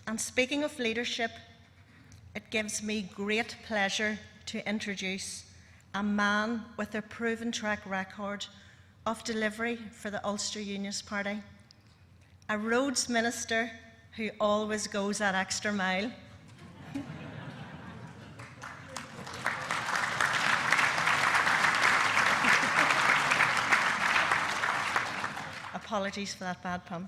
And speaking of leadership, it gives me great pleasure to introduce a man with a proven track record of delivery for the Ulster Unionist Party, a Rhodes minister who always goes that extra mile. Apologies for that bad pun.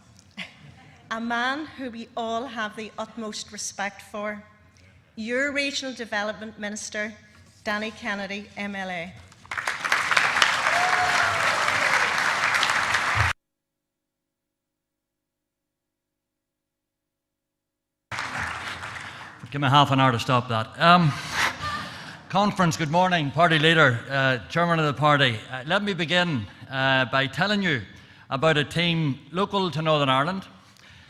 A man who we all have the utmost respect for, your Regional Development Minister, Kennedy MLA. Give me half an hour to stop that. Conference, good morning, party leader, chairman of the party. Let me begin by telling you about a team local to Northern Ireland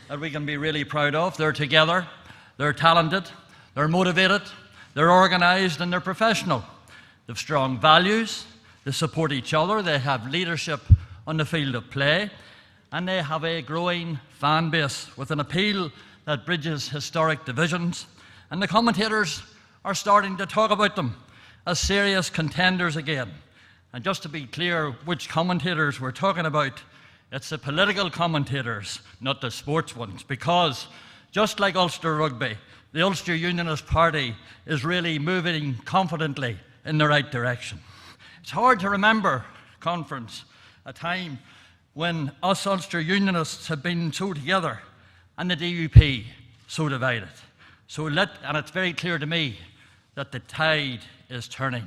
that we can be really proud of. They're together, they're talented, they're motivated, they're organised and they're professional. They have strong values, they support each other, they have leadership on the field of play, and they have a growing fan base with an appeal that bridges historic divisions. And the commentators are starting to talk about them as serious contenders again. And just to be clear which commentators we're talking about, it's the political commentators, not the sports ones, because just like Ulster Rugby, the Ulster Unionist Party is really moving confidently in the right direction. It's hard to remember, conference, a time when us Ulster Unionists have been so together and the DUP so divided. And it's very clear to me that the tide is turning.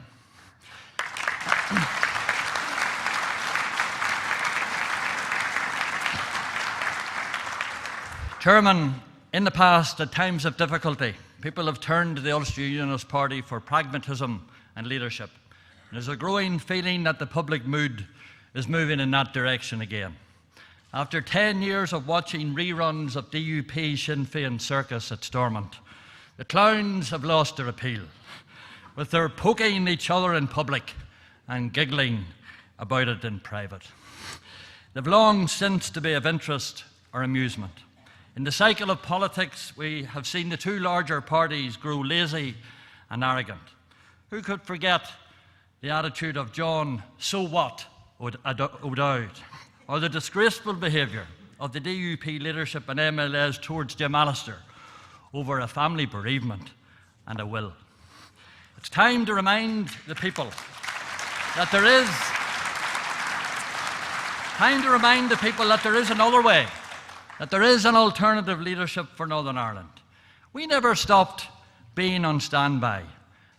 Chairman, in the past, at times of difficulty, people have turned to the Ulster Unionist Party for pragmatism and leadership. And there's a growing feeling that the public mood is moving in that direction again. After 10 years of watching reruns of DUP Sinn Féin circus at Stormont, the clowns have lost their appeal, with their poking each other in public and giggling about it in private. They've long ceased to be of interest or amusement. In the cycle of politics, we have seen the two larger parties grow lazy and arrogant. Who could forget the attitude of John So What O'Dowd, or the disgraceful behaviour of the DUP leadership and MLAs towards Jim Allister over a family bereavement and a will. It's time to remind the people that there is another way, that there is an alternative leadership for Northern Ireland. We never stopped being on standby,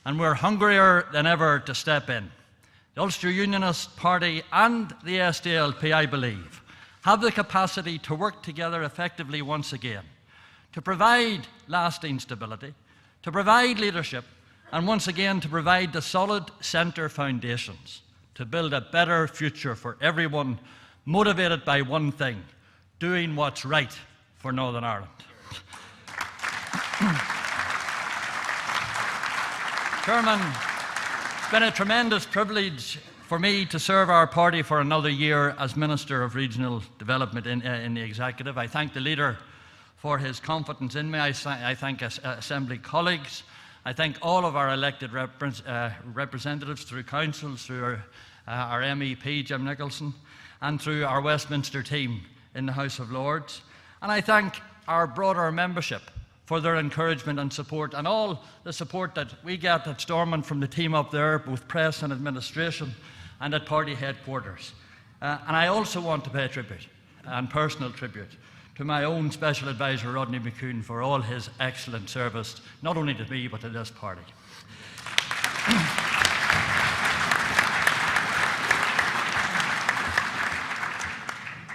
and we're hungrier than ever to step in. The Ulster Unionist Party and the SDLP, I believe, have the capacity to work together effectively once again, to provide lasting stability, to provide leadership, and once again to provide the solid centre foundations to build a better future for everyone, motivated by one thing: doing what's right for Northern Ireland. Chairman, it's been a tremendous privilege for me to serve our party for another year as Minister of Regional Development in the Executive. I thank the Leader for his confidence in me. I thank Assembly colleagues. I thank all of our elected representatives through councils, through our MEP, Jim Nicholson, and through our Westminster team in the House of Lords. And I thank our broader membership for their encouragement and support, and all the support that we get at Stormont from the team up there, both press and administration, and at party headquarters. And I also want to pay tribute, and personal tribute, to my own Special Advisor Rodney McCune for all his excellent service, not only to me but to this party.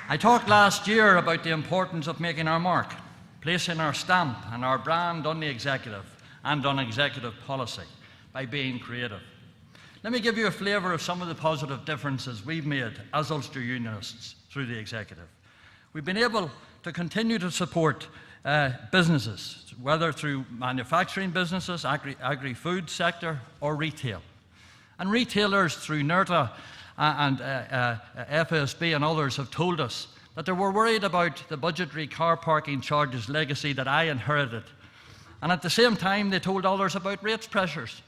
I talked last year about the importance of making our mark, placing our stamp and our brand on the executive and on executive policy by being creative. Let me give you a flavour of some of the positive differences we've made as Ulster Unionists through the executive. We've been able to continue to support businesses, whether through manufacturing businesses, agri-food sector, or retail. And retailers through NERTA and FSB and others have told us that they were worried about the budgetary car parking charges legacy that I inherited. And at the same time, they told others about rates pressures.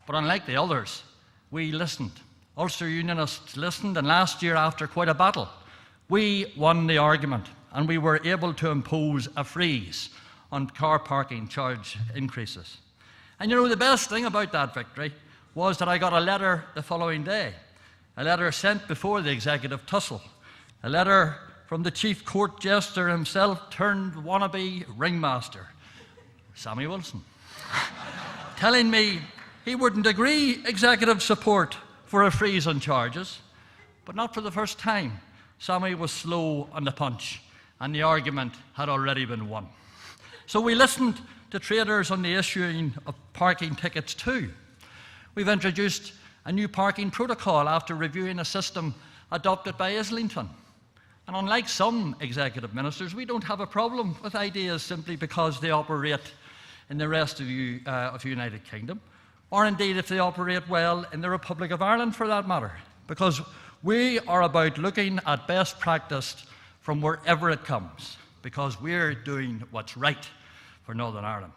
But unlike the others, we listened. Ulster Unionists listened, and last year, after quite a battle, we won the argument, and we were able to impose a freeze on car parking charge increases. And you know, the best thing about that victory was that I got a letter the following day, a letter sent before the executive tussle, a letter from the chief court jester himself turned wannabe ringmaster, Sammy Wilson, telling me he wouldn't agree executive support for a freeze on charges. But not for the first time. Sammy was slow on the punch, and the argument had already been won. So we listened to traders on the issuing of parking tickets too. We've introduced a new parking protocol after reviewing a system adopted by Islington. And unlike some executive ministers, we don't have a problem with ideas simply because they operate in the rest of the United Kingdom, or indeed if they operate well in the Republic of Ireland for that matter, because we are about looking at best practice from wherever it comes, because we're doing what's right for Northern Ireland.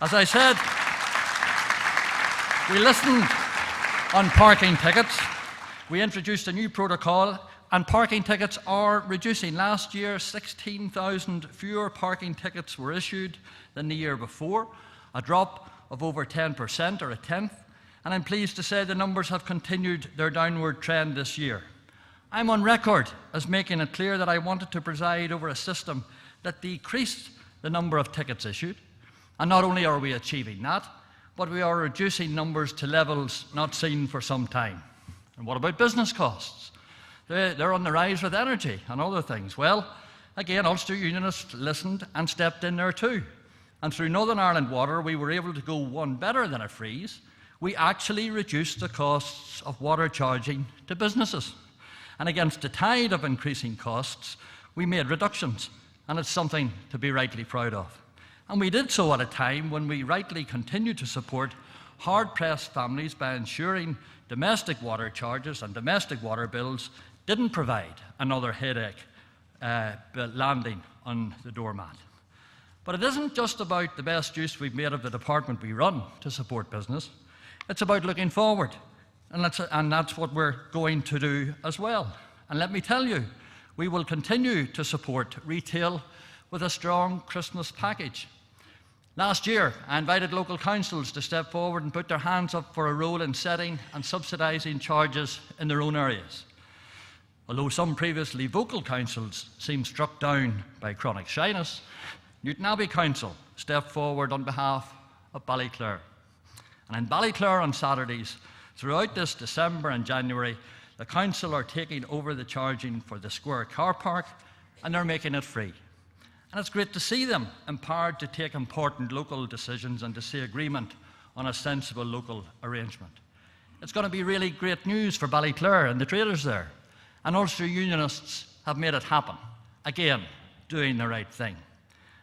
As I said, we listened on parking tickets. We introduced a new protocol, and parking tickets are reducing. Last year, 16,000 fewer parking tickets were issued than the year before, a drop of over 10% or a tenth, and I'm pleased to say the numbers have continued their downward trend this year. I'm on record as making it clear that I wanted to preside over a system that decreased the number of tickets issued, and not only are we achieving that, but we are reducing numbers to levels not seen for some time. And what about business costs? They're on the rise with energy and other things. Well, again, Ulster Unionists listened and stepped in there too. And through Northern Ireland Water, we were able to go one better than a freeze. We actually reduced the costs of water charging to businesses. And against the tide of increasing costs, we made reductions. And it's something to be rightly proud of. And we did so at a time when we rightly continued to support hard-pressed families by ensuring domestic water charges and domestic water bills didn't provide another headache landing on the doormat. But it isn't just about the best use we've made of the department we run to support business. It's about looking forward, and that's what we're going to do as well. And let me tell you, we will continue to support retail with a strong Christmas package. Last year, I invited local councils to step forward and put their hands up for a role in setting and subsidising charges in their own areas. Although some previously vocal councils seemed struck down by chronic shyness, Newtonabbey Council stepped forward on behalf of Ballyclare. And in Ballyclare on Saturdays, throughout this December and January, the council are taking over the charging for the Square car park, and they're making it free. And it's great to see them empowered to take important local decisions and to see agreement on a sensible local arrangement. It's going to be really great news for Ballyclare and the traders there. And Ulster Unionists have made it happen, again, doing the right thing.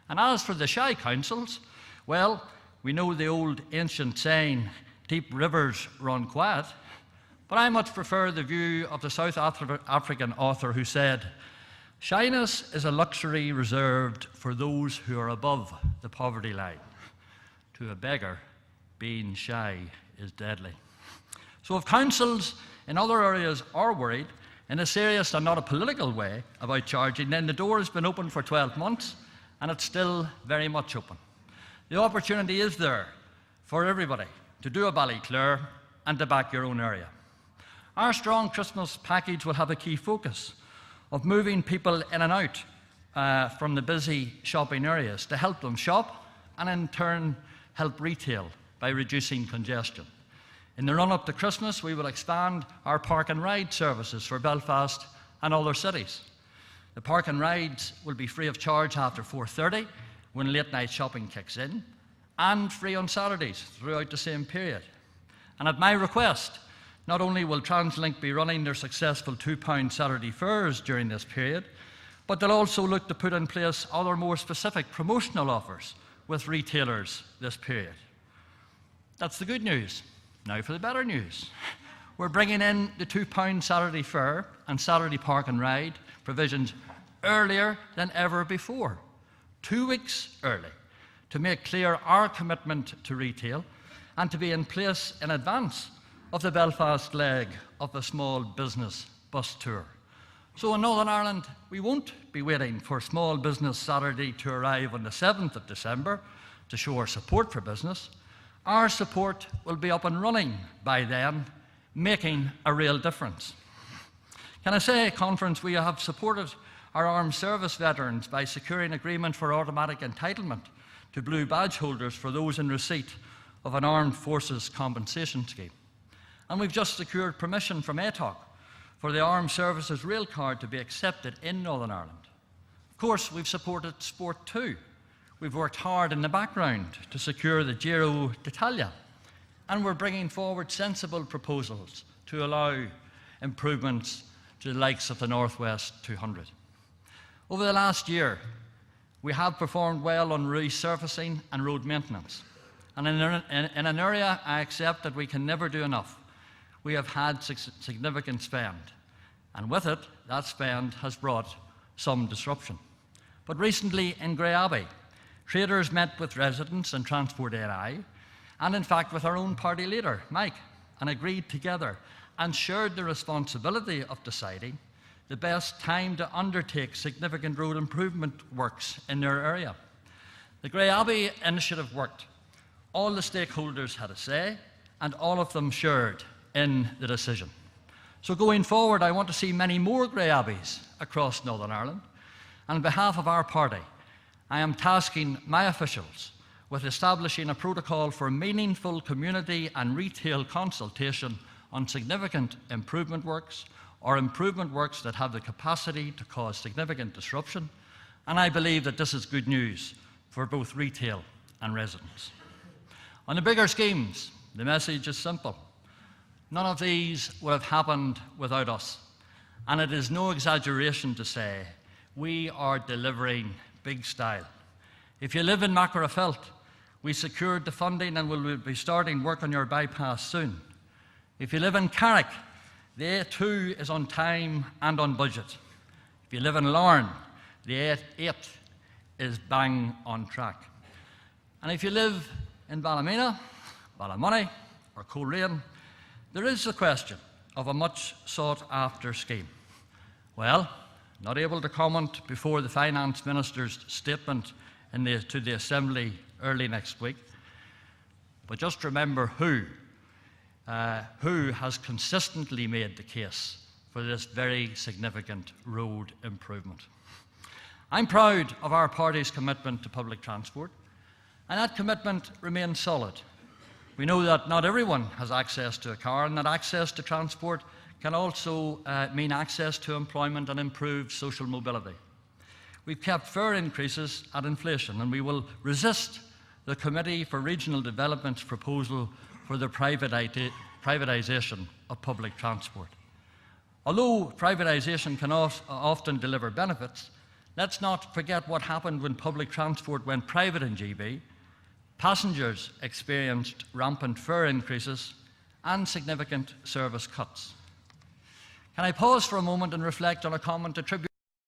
And as for the shy councils, well, we know the old ancient saying, deep rivers run quiet, but I much prefer the view of the South African author who said, shyness is a luxury reserved for those who are above the poverty line. To a beggar, being shy is deadly. So if councils in other areas are worried, in a serious and not a political way, about charging, then the door has been open for 12 months, and it's still very much open. The opportunity is there for everybody to do a Ballyclare and to back your own area. Our strong Christmas package will have a key focus of moving people in and out from the busy shopping areas to help them shop and in turn help retail by reducing congestion. In the run-up to Christmas, we will expand our park and ride services for Belfast and other cities. The park and rides will be free of charge after 4:30 when late night shopping kicks in, and free on Saturdays throughout the same period. And at my request, not only will TransLink be running their successful £2 Saturday fares during this period, but they'll also look to put in place other more specific promotional offers with retailers this period. That's the good news. Now for the better news. We're bringing in the £2 Saturday fare and Saturday park and ride provisions earlier than ever before, 2 weeks early, to make clear our commitment to retail and to be in place in advance of the Belfast leg of the small business bus tour. So in Northern Ireland, we won't be waiting for Small Business Saturday to arrive on the 7th of December to show our support for business. Our support will be up and running by then, making a real difference. Can I say, Conference, we have supported our armed service veterans by securing agreement for automatic entitlement to blue badge holders for those in receipt of an armed forces compensation scheme. And we've just secured permission from ATOC for the Armed Services Rail Card to be accepted in Northern Ireland. Of course, we've supported sport too. We've worked hard in the background to secure the Giro d'Italia, and we're bringing forward sensible proposals to allow improvements to the likes of the Northwest 200. Over the last year, we have performed well on resurfacing and road maintenance. And in an area I accept that we can never do enough, we have had significant spend. And with it, that spend has brought some disruption. But recently in Grey Abbey, traders met with residents and Transport NI, and in fact with our own party leader, Mike, and agreed together and shared the responsibility of deciding the best time to undertake significant road improvement works in their area. The Grey Abbey initiative worked. All the stakeholders had a say, and all of them shared in the decision. So going forward, I want to see many more Grey Abbeys across Northern Ireland. And on behalf of our party, I am tasking my officials with establishing a protocol for meaningful community and retail consultation on significant improvement works or improvement works that have the capacity to cause significant disruption. And I believe that this is good news for both retail and residents. On the bigger schemes, the message is simple. None of these would have happened without us. And it is no exaggeration to say we are delivering big style. If you live in Macrofelt, we secured the funding and will be starting work on your bypass soon. If you live in Carrick, the A2 is on time and on budget. If you live in Larne, the A8 is bang on track. And if you live in Ballymena, Ballymoney, or Coleraine, there is the question of a much sought after scheme. Well, not able to comment before the Finance Minister's statement to the Assembly early next week, but just remember who has consistently made the case for this very significant road improvement. I'm proud of our party's commitment to public transport, and that commitment remains solid. We know that not everyone has access to a car, and that access to transport can also mean access to employment and improved social mobility. We've kept fare increases at inflation, and we will resist the Committee for Regional Development's proposal for the privatisation of public transport. Although privatisation can often deliver benefits, let's not forget what happened when public transport went private in GB. Passengers experienced rampant fare increases and significant service cuts. Can I pause for a moment and reflect on a comment attributed